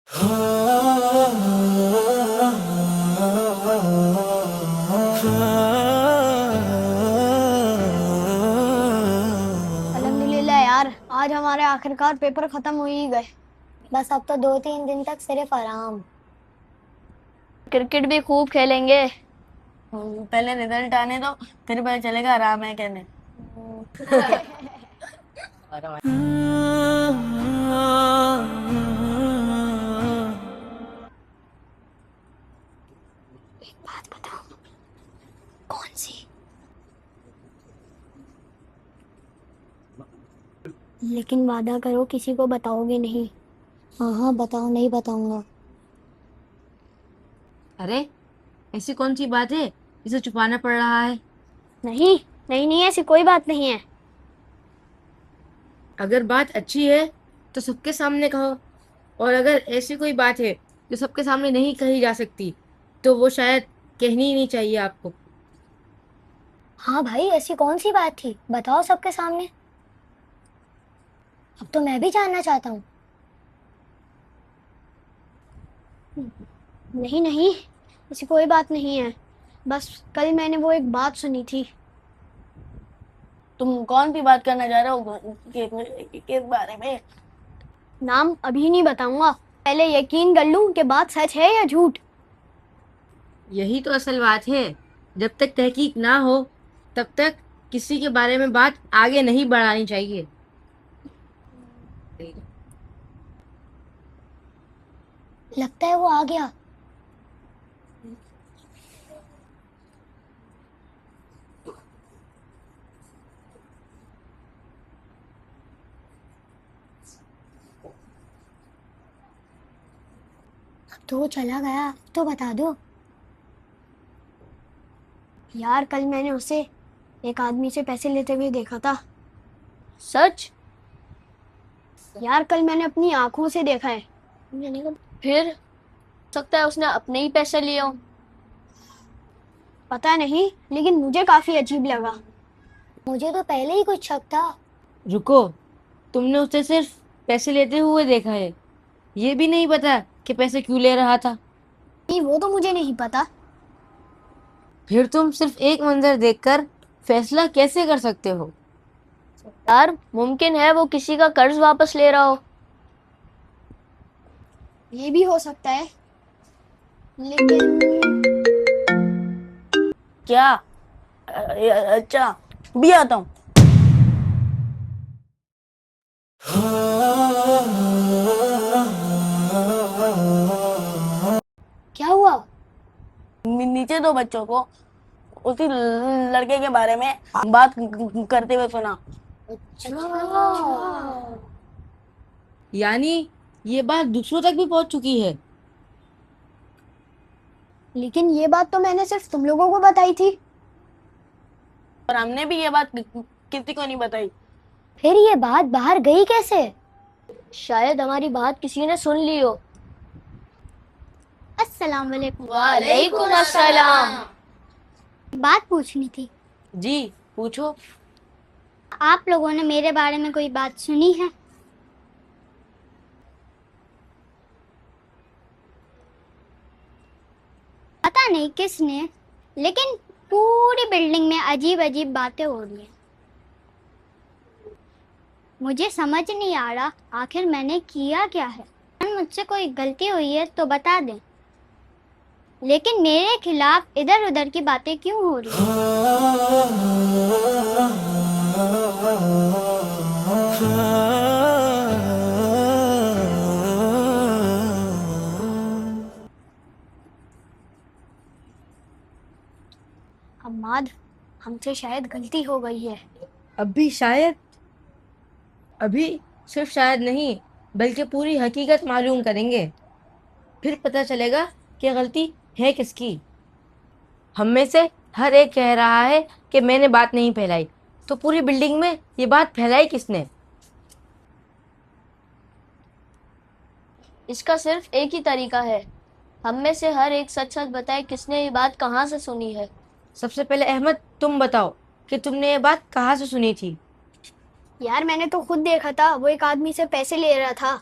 अल्हम्दुलिल्लाह यार, आज हमारे आखिरकार पेपर खत्म हो ही गए। बस अब तो 2-3 दिन तक सिर्फ आराम। क्रिकेट भी खूब खेलेंगे। पहले रिजल्ट आने दो, फिर पता चलेगा आराम है कहने। बात बताओ, कौन सी? लेकिन वादा करो किसी को बताओगे नहीं। हाँ हाँ बताओ, नहीं बताऊंगा। अरे ऐसी कौन सी बात है जिसे छुपाना पड़ रहा है? नहीं नहीं नहीं, ऐसी कोई बात नहीं है। अगर बात अच्छी है तो सबके सामने कहो, और अगर ऐसी कोई बात है जो सबके सामने नहीं कही जा सकती तो वो शायद कहनी ही नहीं चाहिए आपको। हाँ भाई, ऐसी कौन सी बात थी, बताओ सबके सामने। अब तो मैं भी जानना चाहता हूँ। नहीं नहीं, ऐसी कोई बात नहीं है। बस कल मैंने वो एक बात सुनी थी। तुम कौन सी बात करना चाह रहे हो, किस बारे में? नाम अभी नहीं बताऊंगा, पहले यकीन कर लूं कि बात सच है या झूठ। यही तो असल बात है। जब तक तहकीक ना हो तब तक किसी के बारे में बात आगे नहीं बढ़ानी चाहिए। लगता है वो आ गया। अब तो वो चला गया, अब तो बता दो। यार कल मैंने उसे एक आदमी से पैसे लेते हुए देखा था। सच? यार कल मैंने अपनी आंखों से देखा है। फिर सकता है उसने अपने ही पैसे लिए हो। पता नहीं, लेकिन मुझे काफी अजीब लगा। मुझे तो पहले ही कुछ शक था। रुको, तुमने उसे सिर्फ पैसे लेते हुए देखा है, ये भी नहीं पता कि पैसे क्यों ले रहा था? नहीं, वो तो मुझे नहीं पता। फिर तुम सिर्फ एक मंजर देखकर फैसला कैसे कर सकते हो? यार मुमकिन है वो किसी का कर्ज वापस ले रहा हो। ये भी हो सकता है, लेकिन क्या? अच्छा, भी आता हूँ। क्या हुआ? नीचे दो बच्चों को उसी लड़के के बारे में बात करते हुए सुना। यानी ये बात दूसरों तक भी पहुंच चुकी है। लेकिन ये बात तो मैंने सिर्फ तुम लोगों को बताई थी। और हमने भी ये बात किसी को नहीं बताई। फिर ये बात बाहर गई कैसे? शायद हमारी बात किसी ने सुन ली हो। अस्सलाम वालेकुम। वालेकुम अस्सलाम। बात पूछनी थी। जी पूछो। आप लोगों ने मेरे बारे में कोई बात सुनी है? पता नहीं किसने, लेकिन पूरी बिल्डिंग में अजीब अजीब बातें हो रही हैं। मुझे समझ नहीं आ रहा आखिर मैंने किया क्या है। मुझसे कोई गलती हुई है तो बता दें, लेकिन मेरे खिलाफ इधर उधर की बातें क्यों हो रही हैं? हम्माद, हमसे शायद गलती हो गई है। अभी शायद? अभी सिर्फ शायद नहीं, बल्कि पूरी हकीकत मालूम करेंगे। फिर पता चलेगा कि गलती है किसकी। हम में से हर एक कह रहा है कि मैंने बात नहीं फैलाई, तो पूरी बिल्डिंग में ये बात फैलाई किसने? इसका सिर्फ एक ही तरीका है, हम में से हर एक सच सच बताए किसने ये बात कहाँ से सुनी है। सबसे पहले अहमद तुम बताओ कि तुमने ये बात कहाँ से सुनी थी? यार मैंने तो खुद देखा था, वो एक आदमी से पैसे ले रहा था।